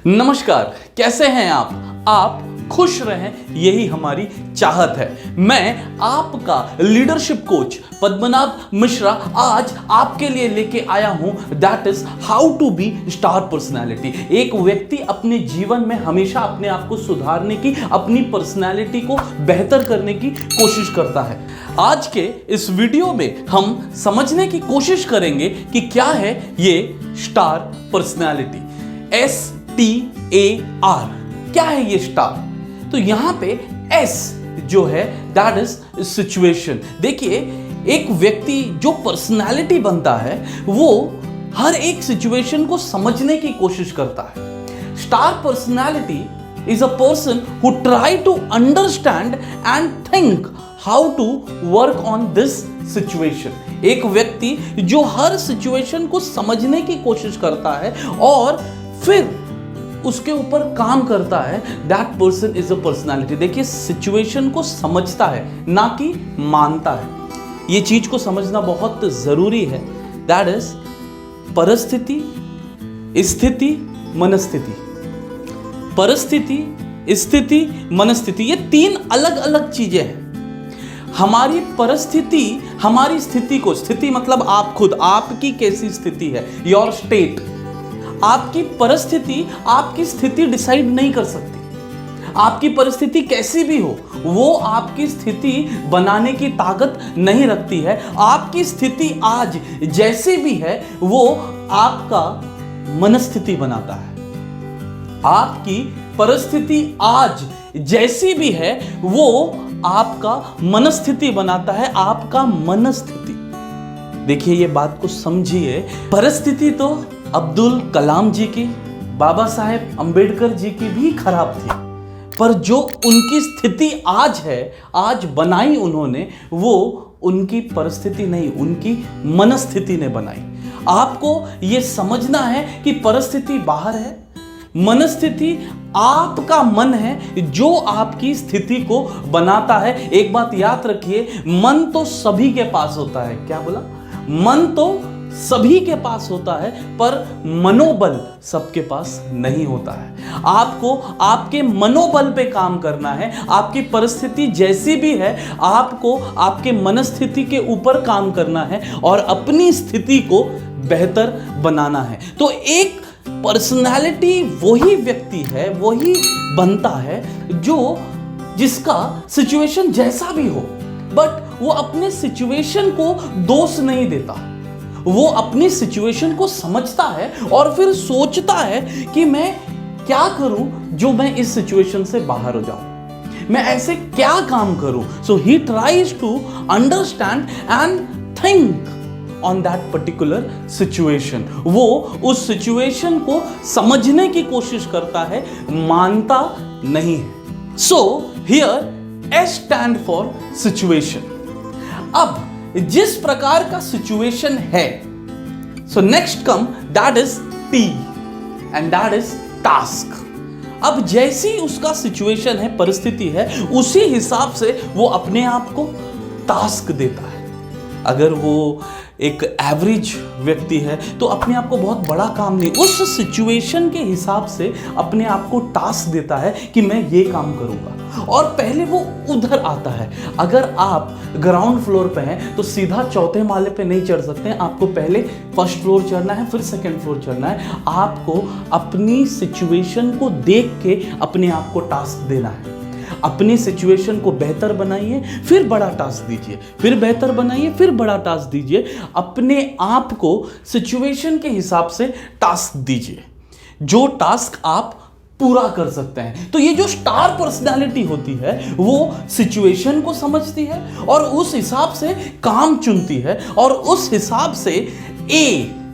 नमस्कार, कैसे हैं आप खुश रहें, यही हमारी चाहत है। मैं आपका लीडरशिप कोच पद्मनाभ मिश्रा आज आपके लिए लेके आया हूं that is how to be star personality. एक व्यक्ति अपने जीवन में हमेशा अपने आप को सुधारने की, अपनी पर्सनालिटी को बेहतर करने की कोशिश करता है। आज के इस वीडियो में हम समझने की कोशिश करेंगे कि क्या है ये स्टार पर्सनालिटी। STAR क्या है ये स्टार? तो यहां पे S जो है दैट इज सिचुएशन। देखिए, एक व्यक्ति जो पर्सनालिटी बनता है वो हर एक सिचुएशन को समझने की कोशिश करता है। Star personality is a person who try to understand and think how to work on this situation. एक व्यक्ति जो हर सिचुएशन को समझने की कोशिश करता है और फिर उसके ऊपर काम करता है, that person is a personality. देखिए, सिचुएशन को समझता है ना कि मानता है। ये चीज को समझना बहुत जरूरी है। दैट इज परिस्थिति, स्थिति, मनस्थिति। परिस्थिति, स्थिति, मनस्थिति, ये तीन अलग अलग चीजें हैं। हमारी परिस्थिति हमारी स्थिति को, स्थिति मतलब आप खुद, आपकी कैसी स्थिति है, योर स्टेट। आपकी परिस्थिति आपकी स्थिति डिसाइड नहीं कर सकती। आपकी परिस्थिति कैसी भी हो, वो आपकी स्थिति बनाने की ताकत नहीं रखती है। आपकी स्थिति आज जैसी भी है वो आपका मनस्थिति बनाता है। आपकी परिस्थिति आज जैसी भी है वो आपका मनस्थिति बनाता है, आपका मनस्थिति। देखिए, ये बात को समझिए। परिस्थिति तो अब्दुल कलाम जी की, बाबा साहेब अंबेडकर जी की भी खराब थी, पर जो उनकी स्थिति आज है, आज बनाई उन्होंने, वो उनकी परिस्थिति नहीं, उनकी मनस्थिति ने बनाई। आपको ये समझना है कि परिस्थिति बाहर है, मनस्थिति आपका मन है जो आपकी स्थिति को बनाता है। एक बात याद रखिए, मन तो सभी के पास होता है। क्या बोला? मन तो सभी के पास होता है, पर मनोबल सबके पास नहीं होता है। आपको आपके मनोबल पे काम करना है। आपकी परिस्थिति जैसी भी है, आपको आपके मनस्थिति के ऊपर काम करना है और अपनी स्थिति को बेहतर बनाना है। तो एक पर्सनालिटी वही व्यक्ति है, वही बनता है जिसका सिचुएशन जैसा भी हो, बट वो अपने सिचुएशन को दोष नहीं देता। वो अपनी सिचुएशन को समझता है और फिर सोचता है कि मैं क्या करूं जो मैं इस सिचुएशन से बाहर हो जाऊं, मैं ऐसे क्या काम करूं। So he tries to understand and think on that particular situation. वो उस सिचुएशन को समझने की कोशिश करता है, मानता नहीं है। So here S stand for situation. अब जिस प्रकार का सिचुएशन है, so next come that is T and that is task. अब जैसी उसका सिचुएशन है, परिस्थिति है, उसी हिसाब से वो अपने आप को टास्क देता है। अगर वो एक एवरेज व्यक्ति है तो अपने आप को बहुत बड़ा काम नहीं, उस सिचुएशन के हिसाब से अपने आप को टास्क देता है कि मैं ये काम करूंगा, और पहले वो उधर आता है। अगर आप ग्राउंड फ्लोर पे हैं तो सीधा चौथे माले पे नहीं चढ़ सकते हैं, आपको पहले फर्स्ट फ्लोर चढ़ना है, फिर सेकंड फ्लोर चढ़ना है। आपको अपनी सिचुएशन को देख के अपने आप को टास्क देना है। अपनी सिचुएशन को बेहतर बनाइए, फिर बड़ा टास्क दीजिए, फिर बेहतर बनाइए, फिर बड़ा टास्क दीजिए। अपने आप को सिचुएशन के हिसाब से टास्क दीजिए, जो टास्क आप पूरा कर सकते हैं। तो ये जो स्टार पर्सनालिटी होती है वो सिचुएशन को समझती है और उस हिसाब से काम चुनती है, और उस हिसाब से A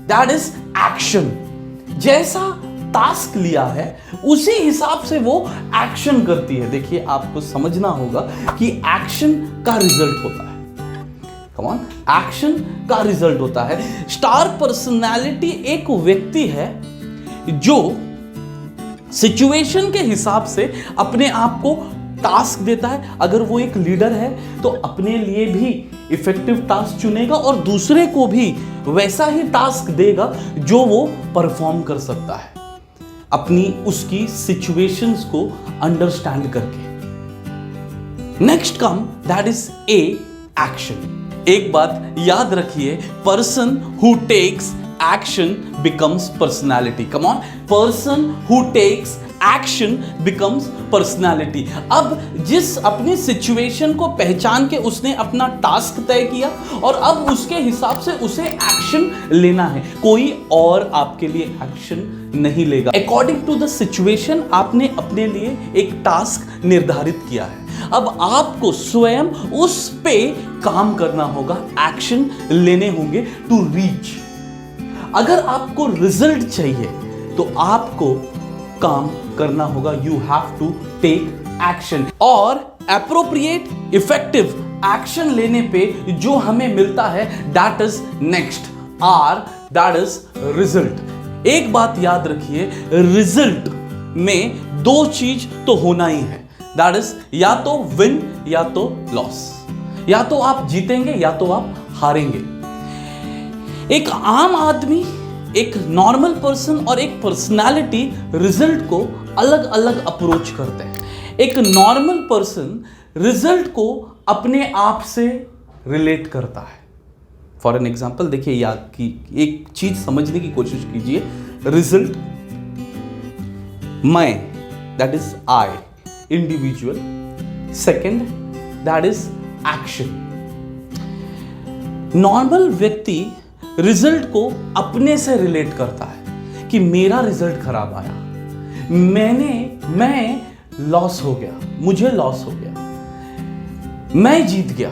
दैट इज एक्शन, जैसा टास्क लिया है उसी हिसाब से वो एक्शन करती है। देखिए, आपको समझना होगा कि एक्शन का रिजल्ट होता है। कम ऑन, एक्शन का रिजल्ट होता है। स्टार पर्सनालिटी एक व्यक्ति है जो सिचुएशन के हिसाब से अपने आप को टास्क देता है। अगर वो एक लीडर है तो अपने लिए भी इफेक्टिव टास्क चुनेगा और दूसरे को भी वैसा ही टास्क देगा जो वो परफॉर्म कर सकता है। अपनी उसकी सिचुएशंस को अंडरस्टैंड करके। Next come that is A action. एक बात याद रखिए, person who takes action becomes personality. Come on, person who takes action becomes personality. अब जिस अपनी सिचुएशन को पहचान के उसने अपना टास्क तय किया और अब उसके हिसाब से उसे एक्शन लेना है, कोई और आपके लिए एक्शन नहीं लेगा। अकॉर्डिंग टू द सिचुएशन आपने अपने लिए एक टास्क निर्धारित किया है, अब आपको स्वयं उस पे काम करना होगा, एक्शन लेने होंगे टू रीच। अगर आपको रिजल्ट चाहिए तो आपको काम करना होगा, you have to take action. और एप्रोप्रिएट इफेक्टिव एक्शन लेने पे जो हमें मिलता है that is next R, that is result. एक बात याद रखिए, रिजल्ट में दो चीज तो होना ही है, दैट इज या तो विन या तो लॉस। या तो आप जीतेंगे या तो आप हारेंगे। एक आम आदमी, एक नॉर्मल पर्सन और एक पर्सनालिटी रिजल्ट को अलग अलग अप्रोच करते हैं। एक नॉर्मल पर्सन रिजल्ट को अपने आप से रिलेट करता है। फॉर एन एग्जाम्पल देखिए, याद की एक चीज समझने की कोशिश कीजिए। रिजल्ट, मैं, that is I, individual. Second, that is action. Normal व्यक्ति रिजल्ट को अपने से रिलेट करता है कि मेरा रिजल्ट खराब आया, मैं लॉस हो गया, मुझे लॉस हो गया, मैं जीत गया।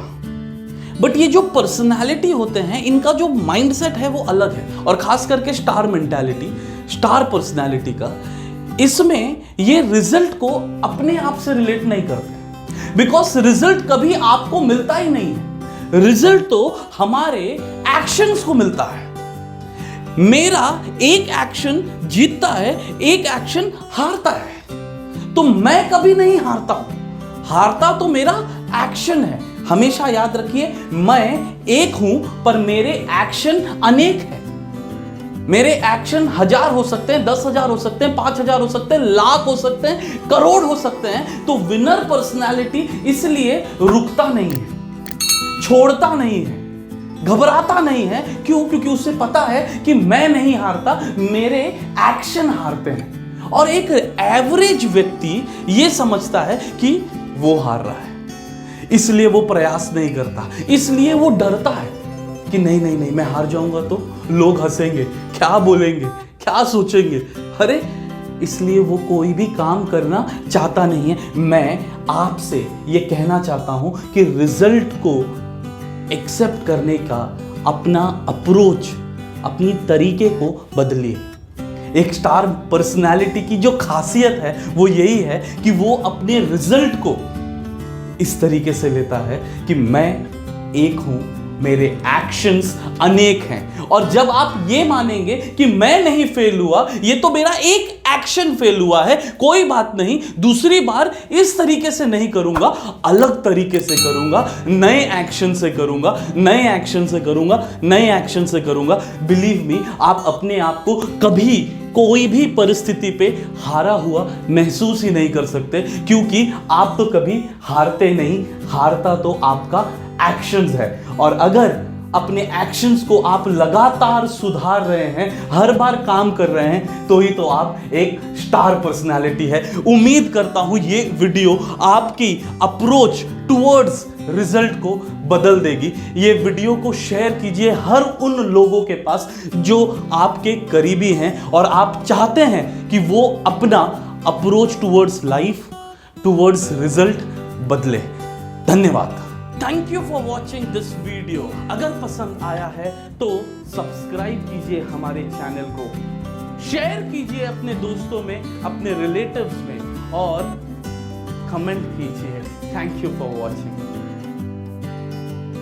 बट ये जो पर्सनालिटी होते हैं, इनका जो माइंडसेट है वो अलग है, और खास करके स्टार मेंटालिटी, स्टार पर्सनालिटी का, इसमें ये रिजल्ट को अपने आप से रिलेट नहीं करते, बिकॉज रिजल्ट कभी आपको मिलता ही नहीं है। रिजल्ट तो हमारे एक्शंस को मिलता है। मेरा एक एक्शन जीतता है, एक एक्शन हारता है, तो मैं कभी नहीं हारता हूं। हारता तो मेरा एक्शन है। हमेशा याद रखिए, मैं एक हूं पर मेरे एक्शन अनेक हैं। मेरे एक्शन 1000 हो सकते हैं, 10,000 हो सकते हैं, 5,000 हो सकते हैं, लाख हो सकते हैं, करोड़ हो सकते हैं। तो विनर पर्सनालिटी इसलिए रुकता नहीं है, छोड़ता नहीं है, घबराता नहीं है। क्यों? क्योंकि उसे पता है कि मैं नहीं हारता, मेरे एक्शन हारते हैं। और एक एवरेज व्यक्ति ये समझता है कि वो हार रहा है, इसलिए वो प्रयास नहीं करता, इसलिए वो डरता है कि नहीं नहीं नहीं, मैं हार जाऊंगा तो लोग हंसेंगे, क्या बोलेंगे, क्या सोचेंगे। अरे इसलिए वो कोई भी काम करना चाहता नहीं है। मैं आपसे ये कहना चाहता हूं कि रिजल्ट को एक्सेप्ट करने का अपना अप्रोच, अपनी तरीके को बदलिए। एक स्टार पर्सनालिटी की जो खासियत है वो यही है कि वो अपने रिजल्ट को इस तरीके से लेता है कि मैं एक हूं, मेरे एक्शंस अनेक हैं। और जब आप ये मानेंगे कि मैं नहीं फेल हुआ, ये तो मेरा एक एक्शन फेल हुआ है, कोई बात नहीं, दूसरी बार इस तरीके से नहीं करूंगा, अलग तरीके से करूंगा, नए एक्शन से करूंगा, नए एक्शन से करूंगा, नए एक्शन से करूंगा। बिलीव मी, आप अपने आप को कभी कोई भी परिस्थिति पे हारा हुआ महसूस ही नहीं कर सकते, क्योंकि आप तो कभी हारते नहीं, हारता तो आपका एक्शंस है। और अगर अपने एक्शंस को आप लगातार सुधार रहे हैं, हर बार काम कर रहे हैं, तो ही तो आप एक स्टार पर्सनालिटी है। उम्मीद करता हूं ये वीडियो आपकी अप्रोच टुवर्ड्स रिजल्ट को बदल देगी। ये वीडियो को शेयर कीजिए हर उन लोगों के पास जो आपके करीबी हैं और आप चाहते हैं कि वो अपना approach towards life, towards result बदले। धन्यवाद। Thank you for watching this video. अगर पसंद आया है तो सब्सक्राइब कीजिए हमारे चैनल को, शेयर कीजिए अपने दोस्तों में, अपने रिलेटिव्स में, और कमेंट कीजिए। Thank you for watching.